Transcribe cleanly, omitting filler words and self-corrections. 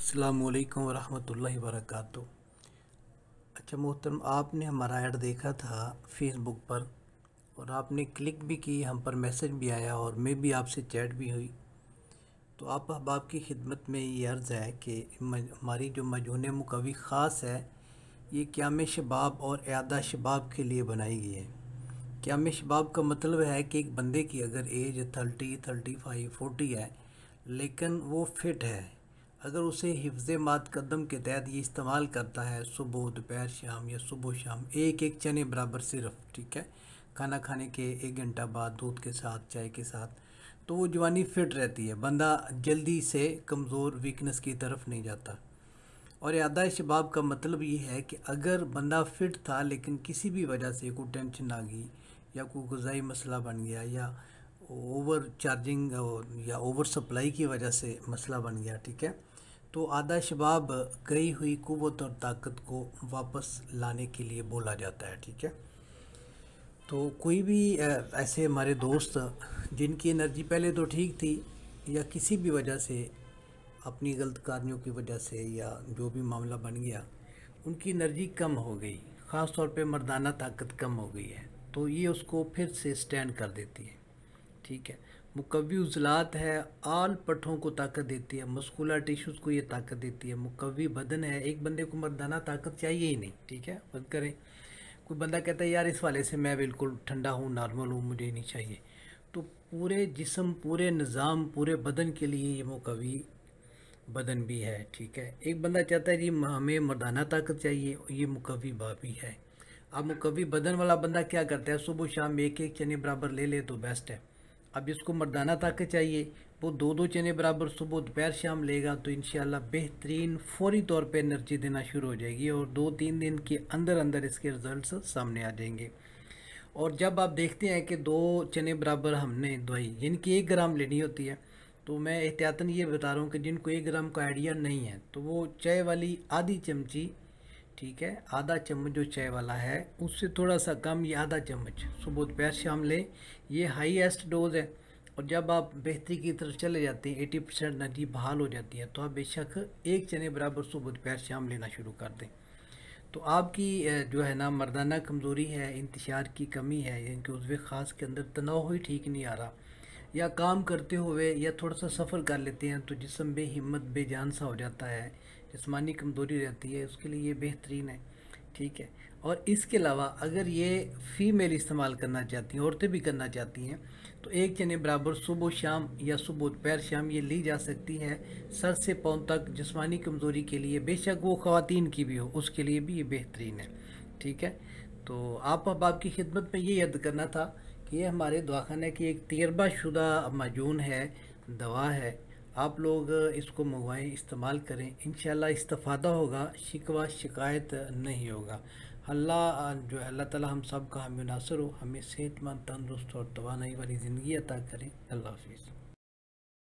अस्सलामुअलैकुम वरहमतुल्लाहि वबरकातुहू। अच्छा मोहतरम, आपने हमारा ऐड देखा था फेसबुक पर और आपने क्लिक भी की, हम पर मैसेज भी आया और मैं भी आपसे चैट भी हुई। तो आप अहबाब की खिदमत में ये अर्ज़ है कि हमारी जो मजून मुकवी ख़ास है, ये क़याम शबाब और इआदा शबाब के लिए बनाई गई है। क़याम शबाब का मतलब है कि एक बंदे की अगर एज 30, 35, 40 है लेकिन वो फ़िट है, अगर उसे हिफ्ज़ मात कदम के तहत ये इस्तेमाल करता है सुबह दोपहर शाम या सुबह शाम एक एक चने बराबर सिर्फ, ठीक है, खाना खाने के 1 घंटा बाद दूध के साथ चाय के साथ, तो वो जवानी फ़िट रहती है, बंदा जल्दी से कमज़ोर वीकनेस की तरफ नहीं जाता। और इआदा शबाब का मतलब ये है कि अगर बंदा फ़िट था लेकिन किसी भी वजह से कोई टेंशन आ गई या कोई ग़िज़ाई मसला बन गया या ओवर चार्जिंग या ओवर सप्लाई की वजह से मसला बन गया, ठीक है, तो आधा शबाब गई हुई क़ुव्वत और ताकत को वापस लाने के लिए बोला जाता है, ठीक है। तो कोई भी ऐसे हमारे दोस्त जिनकी एनर्जी पहले तो ठीक थी या किसी भी वजह से अपनी गलत कार्यों की वजह से या जो भी मामला बन गया, उनकी एनर्जी कम हो गई, ख़ास तौर पे मर्दाना ताकत कम हो गई है, तो ये उसको फिर से स्टैंड कर देती है, ठीक है। मुकव्वी उज़लात है, आल पट्ठों को ताकत देती है, मस्कुलर टिश्यूज़ को ये ताकत देती है। मुकव्वी बदन है, एक बंदे को मर्दाना ताकत चाहिए ही नहीं, ठीक है, बंद करें। कोई बंदा कहता है यार इस वाले से मैं बिल्कुल ठंडा हूँ, नॉर्मल हूँ, मुझे नहीं चाहिए, तो पूरे जिस्म, पूरे निज़ाम, पूरे बदन के लिए ये मुकव्वी बदन भी है, ठीक है। एक बंदा चाहता है जी हमें मर्दाना ताकत चाहिए, ये मुकव्वी बा भी है। अब मुकव्वी बदन वाला बंदा क्या करता है, सुबह शाम एक एक चने बराबर ले ले तो बेस्ट है। अब जिसको मर्दाना ताकत चाहिए वो दो दो चने बराबर सुबह दोपहर शाम लेगा तो इंशाल्लाह बेहतरीन फौरी तौर पे एनर्जी देना शुरू हो जाएगी और 2-3 दिन के अंदर अंदर इसके रिज़ल्ट्स सामने आ जाएंगे। और जब आप देखते हैं कि 2 चने बराबर हमने दवाई जिनकी 1 ग्राम लेनी होती है, तो मैं एहतियातन ये बता रहा हूँ कि जिनको 1 ग्राम का आइडिया नहीं है तो वो चाय वाली आधी चमची, ठीक है, आधा चम्मच जो चाय वाला है उससे थोड़ा सा कम, ये आधा चम्मच सुबह दोपहर शाम लें। ये हाईएस्ट डोज है और जब आप बेहतरी की तरफ चले जाते हैं, 80% एनर्जी बहाल हो जाती है, तो आप बेशक 1 चने बराबर सुबह दोपहर शाम लेना शुरू कर दें। तो आपकी जो है ना मर्दाना कमज़ोरी है, इंतशार की कमी है, यानी कि उज़्वे ख़ास के अंदर तनाव ही ठीक नहीं आ रहा, या काम करते हुए या थोड़ा सा सफ़र कर लेते हैं तो जिस्म बेहिम्मत बेजान सा हो जाता है, जिस्मानी कमज़ोरी रहती है, उसके लिए ये बेहतरीन है, ठीक है। और इसके अलावा अगर ये फ़ीमेल इस्तेमाल करना चाहती हैं, औरतें भी करना चाहती हैं, तो 1 चने बराबर सुबह शाम या सुबह दोपहर शाम ये ली जा सकती है सर से पाँव तक जिस्मानी कमज़ोरी के लिए, बेशक वो ख़वातीन की भी हो, उसके लिए भी ये बेहतरीन है, ठीक है। तो आप अब आपकी खिदमत में ये याद करना था कि ये हमारे दवाखाने की एक तजर्बा शुदा माजून है, दवा है, आप लोग इसको मंगवाएं, इस्तेमाल करें, इंशाल्लाह इस्तेफ़ादा होगा, शिकवा शिकायत नहीं होगा। अल्लाह जो है अल्लाह ताला हम सब का हामी नासर हो, हमें सेहतमंद, तंदुरुस्त और तवानाई वाली ज़िंदगी अता करें। अल्लाह हाफ़िज़।